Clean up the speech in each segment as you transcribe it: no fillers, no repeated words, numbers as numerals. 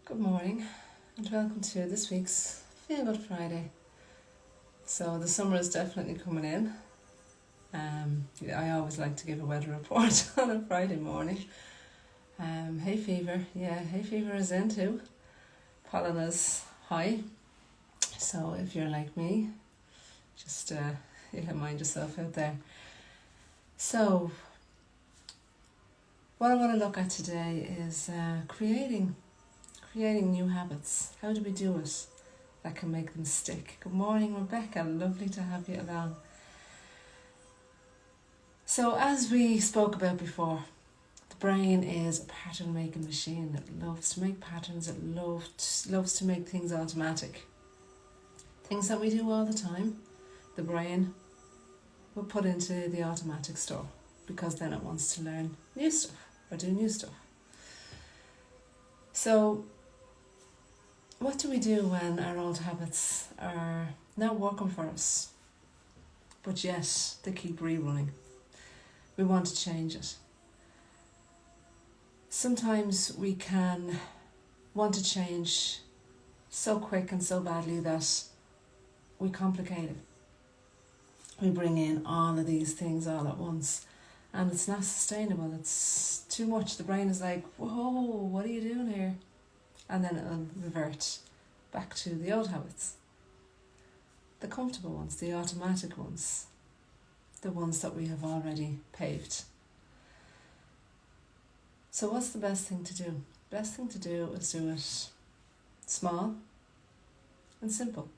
Good morning and welcome to this week's Feel Good Friday. So the summer is definitely coming in. I always like to give a weather report on a Friday morning. Hay fever, hay fever is in too. Pollen is high. So if you're like me, just mind yourself out there. So what I want to look at today is creating new habits. How do we do it that can make them stick? Good morning, Rebecca. Lovely to have you along. So as we spoke about before, the brain is a pattern making machine. It loves to make patterns. It loves to make things automatic. Things that we do all the time, the brain will put into the automatic store because then it wants to learn new stuff or do new stuff. So what do we do when our old habits are not working for us, but yet they keep rerunning? We want to change it. Sometimes we can want to change so quick and so badly that we complicate it. We bring in all of these things all at once and it's not sustainable. It's too much. The brain is like, whoa, what are you doing here? And then it'll revert back to the old habits. The comfortable ones, the automatic ones, the ones that we have already paved. So what's the best thing to do? Best thing to do is do it small and simple.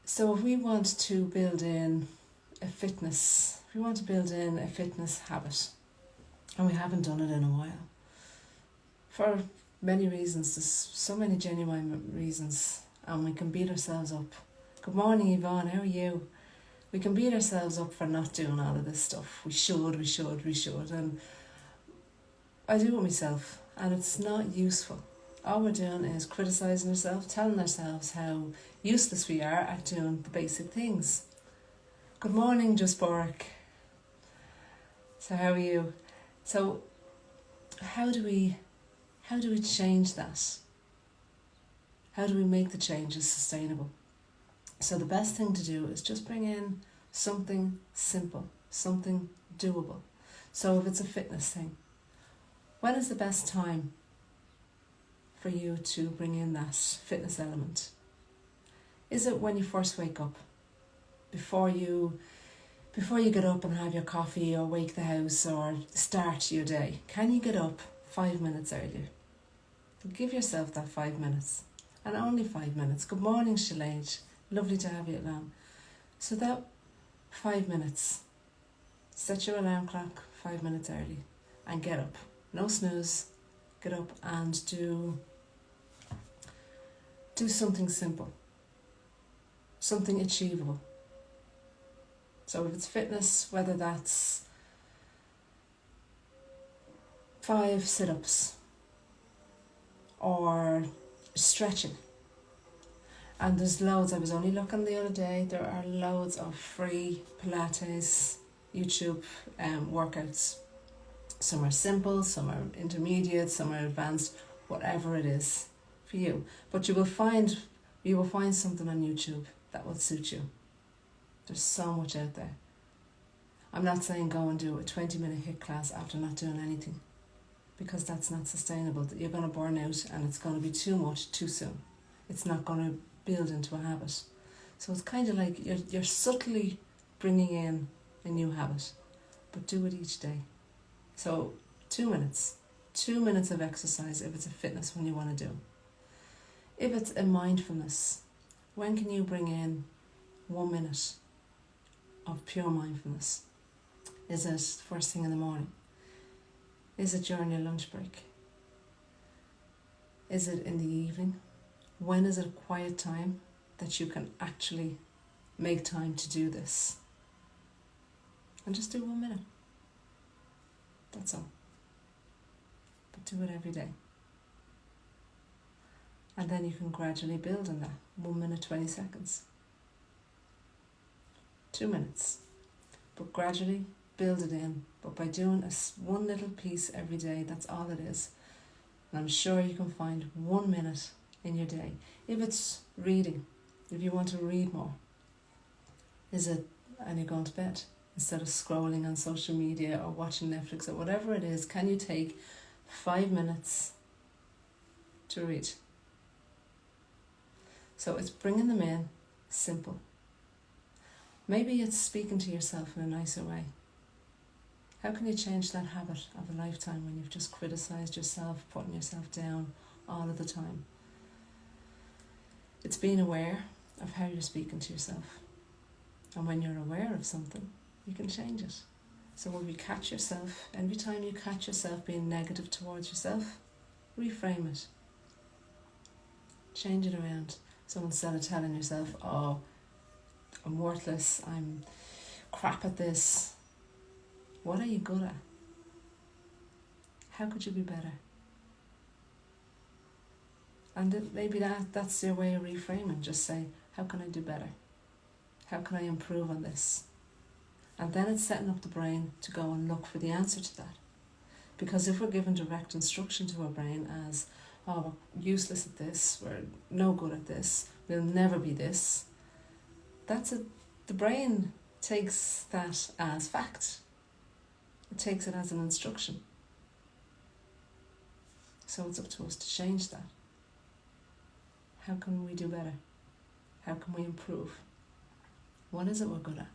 So if we want to build in a fitness habit, and we haven't done it in a while, for many reasons, there's so many genuine reasons, and we can beat ourselves up. Good morning, Yvonne, how are you? We can beat ourselves up for not doing all of this stuff. We should, and I do it myself, and it's not useful. All we're doing is criticising ourselves, telling ourselves how useless we are at doing the basic things. Good morning, Just Bork. So how are you? So how do we change that? How do we make the changes sustainable? So the best thing to do is just bring in something simple, something doable. So if it's a fitness thing, when is the best time for you to bring in that fitness element? Is it when you first wake up? Before you get up and have your coffee or wake the house or start your day? Can you get up 5 minutes earlier? Give yourself that 5 minutes, and only 5 minutes. Good morning, Shalage. Lovely to have you along. So that 5 minutes, set your alarm clock 5 minutes early and get up. No snooze. Get up and do something simple, something achievable. So if it's fitness, whether that's 5 sit-ups or stretching. And there's loads. I was only looking the other day. There are loads of free Pilates YouTube workouts. Some are simple, some are intermediate, some are advanced, whatever it is for you. But you will find something on YouTube that will suit you. There's so much out there. I'm not saying go and do a 20-minute HIIT class after not doing anything, because that's not sustainable. You're going to burn out and it's going to be too much too soon. It's not going to build into a habit. So it's kind of like you're subtly bringing in a new habit, but do it each day. So 2 minutes of exercise if it's a fitness one you want to do. If it's a mindfulness, when can you bring in 1 minute of pure mindfulness? Is it first thing in the morning? Is it during your lunch break? Is it in the evening? When is it a quiet time that you can actually make time to do this? And just do 1 minute. That's all. But do it every day. And then you can gradually build on that. 1 minute, 20 seconds. 2 minutes. But gradually build it in, but by doing one little piece every day, that's all it is. And I'm sure you can find 1 minute in your day. If it's reading, if you want to read more, and you're going to bed, instead of scrolling on social media or watching Netflix or whatever it is, can you take 5 minutes to read? So it's bringing them in, simple. Maybe it's speaking to yourself in a nicer way. How can you change that habit of a lifetime when you've just criticised yourself, putting yourself down all of the time? It's being aware of how you're speaking to yourself. And when you're aware of something, you can change it. So when you catch yourself, every time you catch yourself being negative towards yourself, reframe it. Change it around. So instead of telling yourself, oh, I'm worthless, I'm crap at this, what are you good at? How could you be better? And maybe that's your way of reframing. Just say, how can I do better? How can I improve on this? And then it's setting up the brain to go and look for the answer to that. Because if we're given direct instruction to our brain as, oh, we're useless at this, we're no good at this, we'll never be this, the brain takes that as fact. It takes it as an instruction. So it's up to us to change that. How can we do better? How can we improve? What is it we're good at?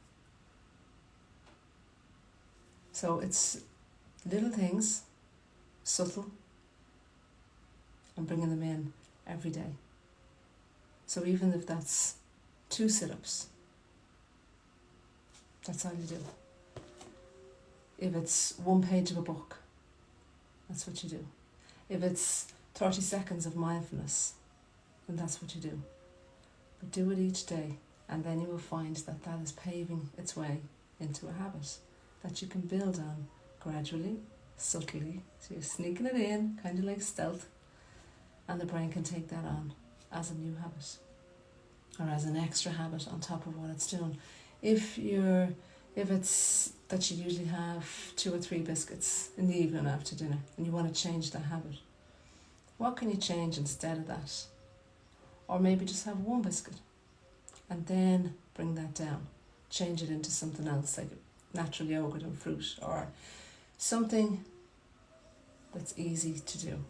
So it's little things, subtle, and bringing them in every day. So even if that's 2 sit-ups, that's all you do. If it's 1 page of a book, that's what you do. If it's 30 seconds of mindfulness, then that's what you do. But do it each day, and then you will find that that is paving its way into a habit that you can build on gradually, subtly. So you're sneaking it in, kind of like stealth, and the brain can take that on as a new habit or as an extra habit on top of what it's doing. If it's that you usually have 2 or 3 biscuits in the evening after dinner and you want to change that habit, what can you change instead of that? Or maybe just have 1 biscuit and then bring that down. Change it into something else like natural yogurt and fruit, or something that's easy to do.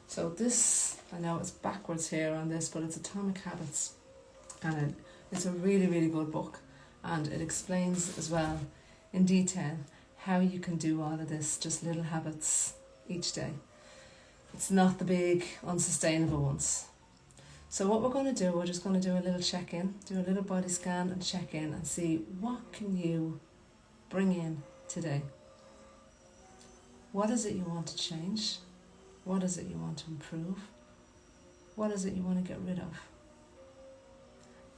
So this, I know it's backwards here on this, but it's Atomic Habits, and it's a really, really good book, and it explains as well in detail how you can do all of this, just little habits each day. It's not the big unsustainable ones. So what we're going to do, we're just going to do a little check-in, do a little body scan and check in and see what can you bring in today. What is it you want to change? What is it you want to improve? What is it you want to get rid of?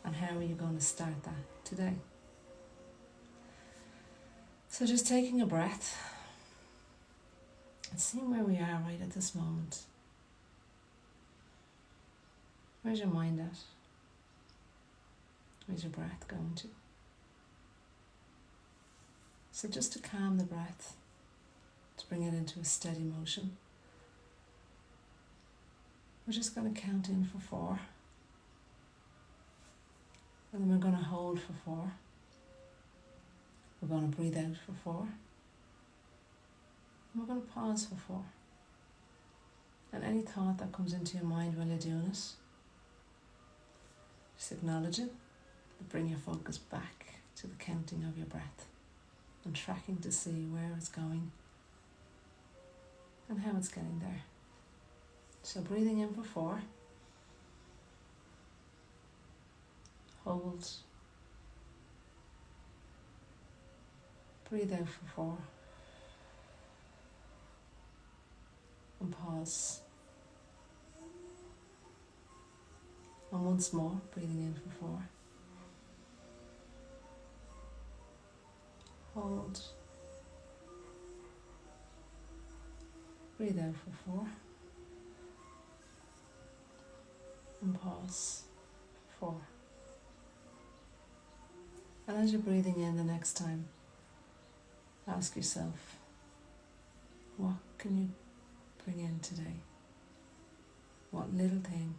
And how are you going to start that today? So just taking a breath and seeing where we are right at this moment. Where's your mind at? Where's your breath going to? So just to calm the breath, to bring it into a steady motion, we're just going to count in for 4. And then we're going to hold for 4. We're going to breathe out for 4. And we're going to pause for 4. And any thought that comes into your mind while you're doing it, just acknowledge it, but bring your focus back to the counting of your breath and tracking to see where it's going and how it's getting there. So breathing in for 4, hold, breathe out for 4, and pause. And once more, breathing in for 4. Hold. Breathe out for 4. And pause. 4. And as you're breathing in the next time, ask yourself, what can you bring in today? What little thing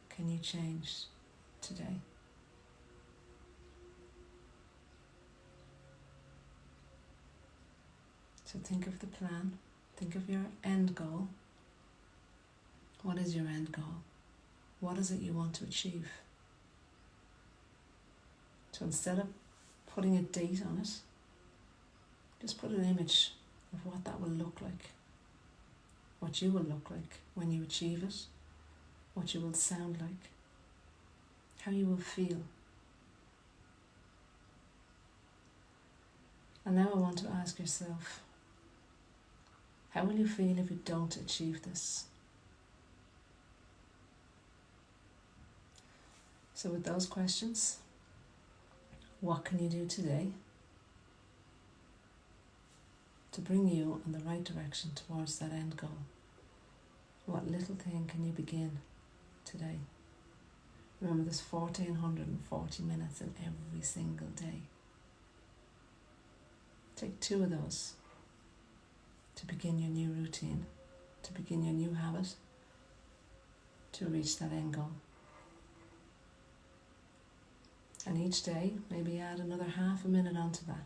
can you change today? So think of the plan, think of your end goal. What is your end goal? What is it you want to achieve? So instead of putting a date on it, just put an image of what that will look like, what you will look like when you achieve it, what you will sound like, how you will feel. And now I want to ask yourself, how will you feel if you don't achieve this? So with those questions, what can you do today to bring you in the right direction towards that end goal? What little thing can you begin today? Remember, there's 1440 minutes in every single day. Take 2 of those to begin your new routine, to begin your new habit, to reach that end goal. And each day, maybe add another half a minute onto that,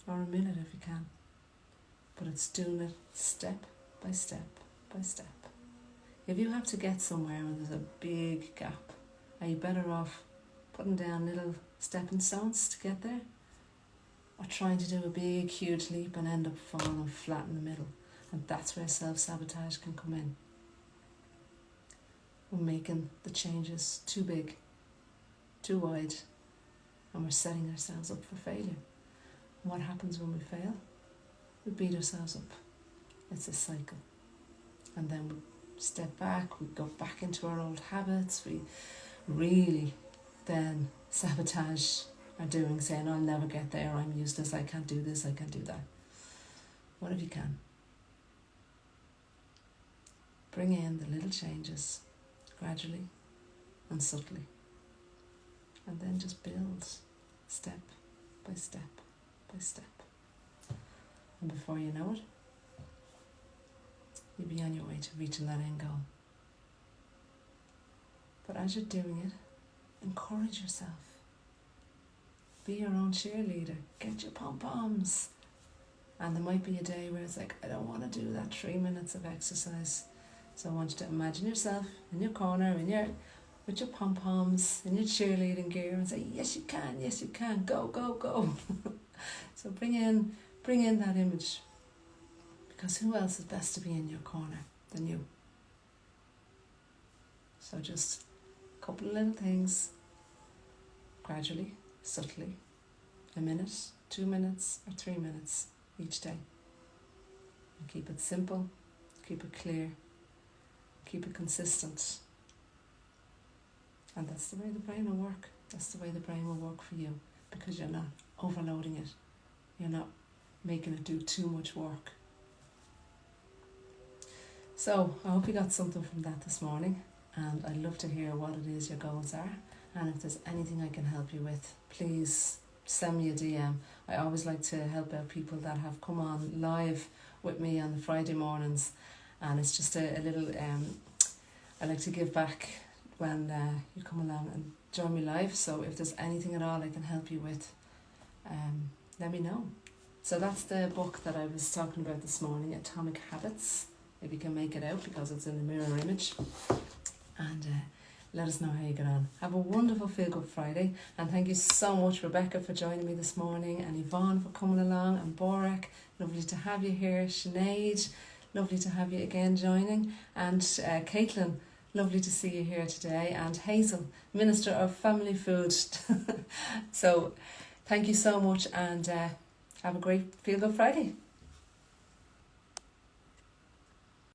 or a minute if you can. But it's doing it step by step by step. If you have to get somewhere and there's a big gap, are you better off putting down little stepping stones to get there, or trying to do a big huge leap and end up falling flat in the middle? And that's where self-sabotage can come in. We're making the changes too big, too wide, and we're setting ourselves up for failure. And what happens when we fail? We beat ourselves up. It's a cycle. And then we step back, we go back into our old habits, we really then sabotage our doing, saying, I'll never get there, I'm useless, I can't do this, I can't do that. What if you can? Bring in the little changes gradually and subtly. And then just build step by step by step. And before you know it, you'll be on your way to reaching that end goal. But as you're doing it, encourage yourself. Be your own cheerleader. Get your pom-poms. And there might be a day where it's like, I don't want to do that 3 minutes of exercise. So I want you to imagine yourself in your corner, with your pom-poms, in your cheerleading gear, and say, yes you can, go, go, go. So bring in that image. Because who else is best to be in your corner than you? So just a couple of little things, gradually, subtly, a minute, 2 minutes, or 3 minutes each day. And keep it simple, keep it clear, keep it consistent. And that's the way the brain will work. That's the way the brain will work for you, because you're not overloading it. You're not making it do too much work. So I hope you got something from that this morning, and I'd love to hear what it is your goals are, and if there's anything I can help you with, please send me a DM. I always like to help out people that have come on live with me on the Friday mornings, and it's just a little I like to give back when you come along and join me live. So if there's anything at all I can help you with, let me know. So that's the book that I was talking about this morning, Atomic Habits, if you can make it out, because it's in the mirror image. And let us know how you get on. Have a wonderful Feel Good Friday, and thank you so much, Rebecca, for joining me this morning, and Yvonne for coming along, and Borak, lovely to have you here. Sinead, lovely to have you again joining, and Caitlin, lovely to see you here today, and Hazel, Minister of Family Food. So thank you so much, and have a great Feel Good Friday.